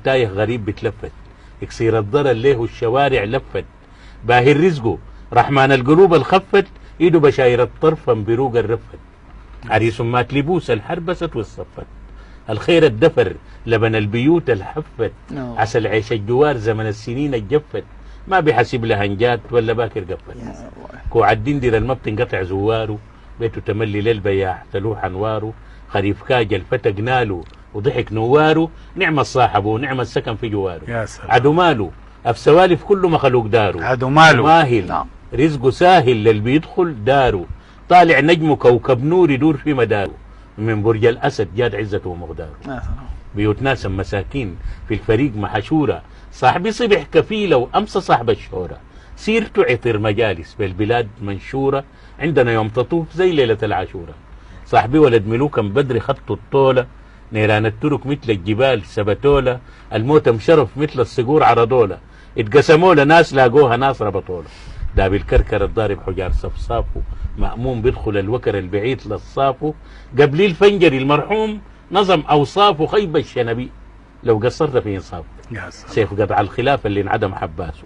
تايه غريب بتلفت، يكسير الضرر له الشوارع لفت، باهي الرزقه رحمن القلوب الخفت، ايده بشاير الطرف بروق الرفت، عريس مات لبوس الحربست والصفت، الخير الدفر لبن البيوت الحفت، عسل عيش الجوار زمن السنين الجفت، ما بيحسب لها نجات ولا باكر قفت، كو عدين دير ما بتنقطع زواره، بيته تملي للبياع تلوح انواره، خريف كاج الفتى جناله وضحك نواره، نعم الصاحب ونعم السكن في جواره، يا سلام. عدو ماله في سوالف كله مخلوق داره، عدو ماله ماهل رزقه ساهل للي بيدخل داره، طالع نجمه كوكب نور يدور في مداره، من برج الاسد جاد عزته ومقداره، بيوت ناس مساكين في الفريق محشوره، صاحبي صبح كفيله وامسى صاحب الشهره، سيرته عطر مجالس بالبلاد منشوره، عندنا يوم تطوف زي ليله العاشوره، صاحبي ولد ملوكا بدري خط الطوله، نيران الترك مثل الجبال سبتوله، الموت مشرف مثل الصقور عرضوله، اتقسموا له ناس لاقوها ناس ربطوله، داب الكركر الضارب حجار صفصافه، مأمون بيدخل الوكر البعيد للصافه، قبلي الفنجري المرحوم نظم اوصافه، خيب الشنبي لو قصرت في انصافه، سيف قطع الخلاف اللي انعدم حباسه،